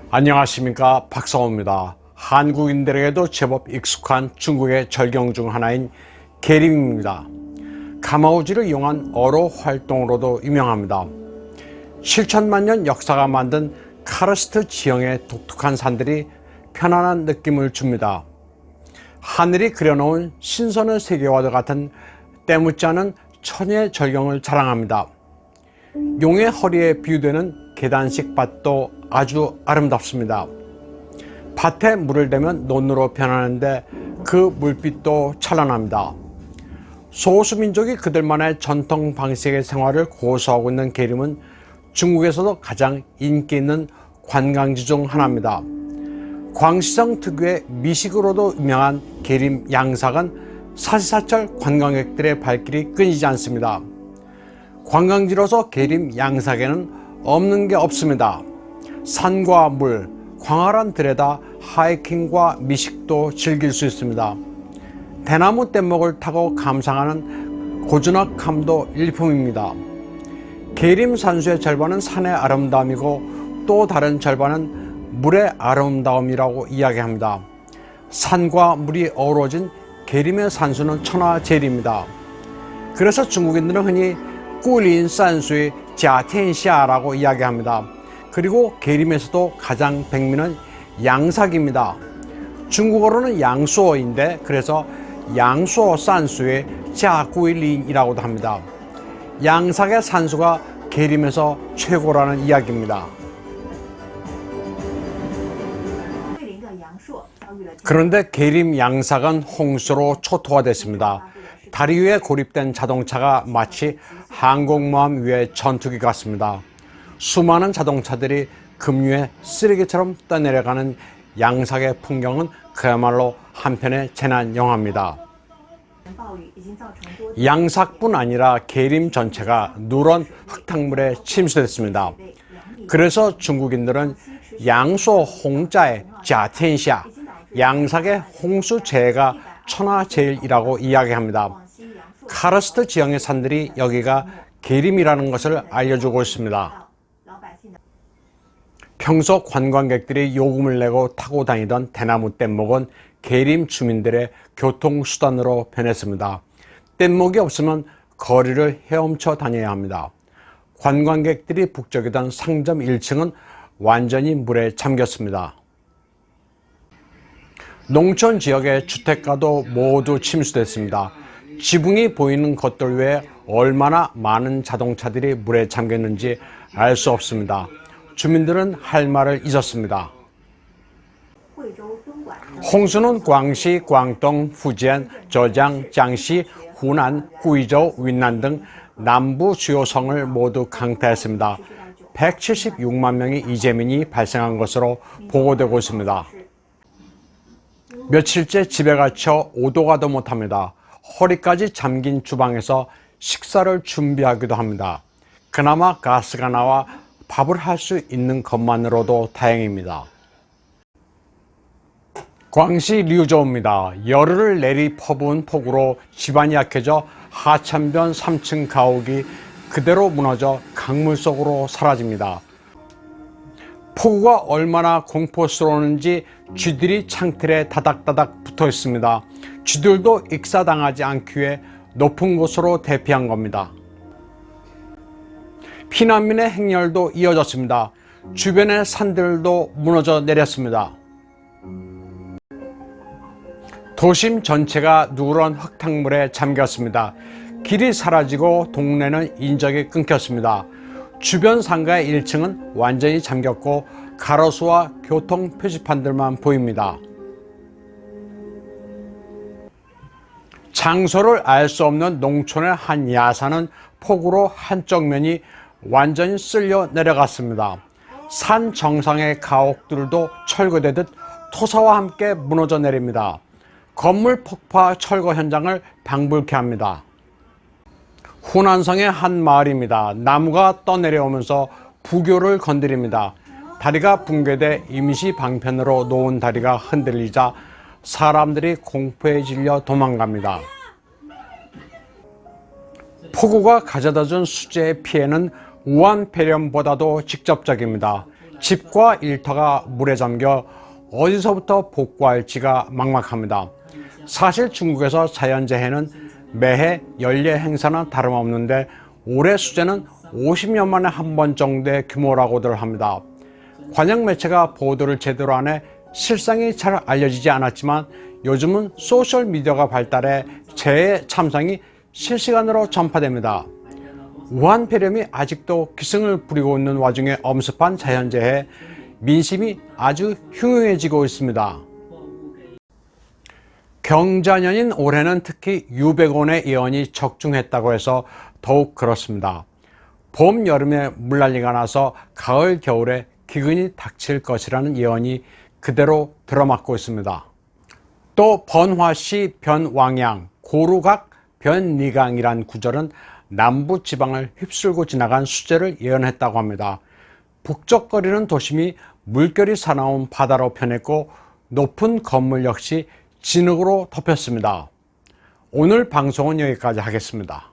안녕하십니까, 박성호입니다. 한국인들에게도 제법 익숙한 중국의 절경 중 하나인 계림입니다. 가마우지를 이용한 어로 활동으로도 유명합니다. 7천만 년 역사가 만든 카르스트 지형의 독특한 산들이 편안한 느낌을 줍니다. 하늘이 그려놓은 신선의 세계와도 같은 때묻지 않은 천혜의 절경을 자랑합니다. 용의 허리에 비유되는 계단식 밭도 아주 아름답습니다. 밭에 물을 대면 논으로 변하는데 그 물빛도 찬란합니다. 소수민족이 그들만의 전통 방식의 생활을 고수하고 있는 계림은 중국에서도 가장 인기 있는 관광지 중 하나입니다. 광시성 특유의 미식으로도 유명한 계림 양삭은 사시사철 관광객들의 발길이 끊이지 않습니다. 관광지로서 계림 양삭에는 없는 게 없습니다. 산과 물, 광활한 들에다 하이킹과 미식도 즐길 수 있습니다. 대나무 뗏목을 타고 감상하는 고즈넉함도 일품입니다. 계림 산수의 절반은 산의 아름다움이고 또 다른 절반은 물의 아름다움이라고 이야기합니다. 산과 물이 어우러진 계림의 산수는 천하제일입니다. 그래서 중국인들은 흔히 꿀린 산수의 자텐샤라고 이야기합니다. 그리고 계림에서도 가장 백미는 양삭입니다. 중국어로는 양수어인데 그래서 양수어 산수의 자구일린이라고도 합니다. 양삭의 산수가 계림에서 최고라는 이야기입니다. 그런데 계림 양삭은 홍수로 초토화됐습니다. 다리 위에 고립된 자동차가 마치 항공모함 위의 전투기 같습니다. 수많은 자동차들이 급류에 쓰레기처럼 떠내려가는 양삭의 풍경은 그야말로 한편의 재난 영화입니다. 양삭뿐 아니라 계림 전체가 누런 흙탕물에 침수됐습니다. 그래서 중국인들은 양수 홍자의 자텐샤, 양삭의 홍수재해가 천하제일이라고 이야기합니다. 카르스트 지형의 산들이 여기가 계림이라는 것을 알려주고 있습니다. 평소 관광객들이 요금을 내고 타고 다니던 대나무 뗏목은 계림 주민들의 교통수단으로 변했습니다. 뗏목이 없으면 거리를 헤엄쳐 다녀야 합니다. 관광객들이 북적이던 상점 1층은 완전히 물에 잠겼습니다. 농촌 지역의 주택가도 모두 침수됐습니다. 지붕이 보이는 것들 외에 얼마나 많은 자동차들이 물에 잠겼는지 알 수 없습니다. 주민들은 할 말을 잊었습니다. 홍수는 광시, 광동, 후지안, 저장, 장시, 후난, 구이저우, 윈난 등 남부 주요 성을 모두 강타했습니다. 176만 명의 이재민이 발생한 것으로 보고되고 있습니다. 며칠째 집에 갇혀 오도 가도 못합니다. 허리까지 잠긴 주방에서 식사를 준비하기도 합니다. 그나마 가스가 나와 밥을 할 수 있는 것만으로도 다행입니다. 광시 류저우입니다. 열흘을 내리 퍼부은 폭우로 집안이 약해져 하천변 3층 가옥이 그대로 무너져 강물 속으로 사라집니다. 폭우가 얼마나 공포스러웠는지 쥐들이 창틀에 다닥다닥 붙어 있습니다. 쥐들도 익사당하지 않기 위해 높은 곳으로 대피한 겁니다. 피난민의 행렬도 이어졌습니다. 주변의 산들도 무너져 내렸습니다. 도심 전체가 누런 흙탕물에 잠겼습니다. 길이 사라지고 동네는 인적이 끊겼습니다. 주변 상가의 1층은 완전히 잠겼고 가로수와 교통 표지판들만 보입니다. 장소를 알 수 없는 농촌의 한 야산은 폭우로 한쪽 면이 완전히 쓸려 내려갔습니다. 산 정상의 가옥들도 철거되듯 토사와 함께 무너져 내립니다. 건물 폭파 철거 현장을 방불케 합니다. 후난성의 한 마을입니다. 나무가 떠내려오면서 부교를 건드립니다. 다리가 붕괴돼 임시 방편으로 놓은 다리가 흔들리자 사람들이 공포에 질려 도망갑니다. 폭우가 가져다준 수재의 피해는 우한 폐렴보다도 직접적입니다. 집과 일터가 물에 잠겨 어디서부터 복구할지가 막막합니다. 사실 중국에서 자연재해는 매해 연례 행사나 다름없는데 올해 수재는 50년 만에 한 번 정도의 규모라고들 합니다. 관영 매체가 보도를 제대로 안 해 실상이 잘 알려지지 않았지만 요즘은 소셜미디어가 발달해 재해 참상이 실시간으로 전파됩니다. 우한 폐렴이 아직도 기승을 부리고 있는 와중에 엄습한 자연재해, 민심이 아주 흉흉해지고 있습니다. 경자년인 올해는 특히 유백원의 예언이 적중했다고 해서 더욱 그렇습니다. 봄, 여름에 물난리가 나서 가을, 겨울에 기근이 닥칠 것이라는 예언이 그대로 들어맞고 있습니다. 또 번화시 변왕양, 고루각 변리강이란 구절은 남부 지방을 휩쓸고 지나간 수재를 예언했다고 합니다. 북적거리는 도심이 물결이 사나운 바다로 변했고 높은 건물 역시 진흙으로 덮였습니다. 오늘 방송은 여기까지 하겠습니다.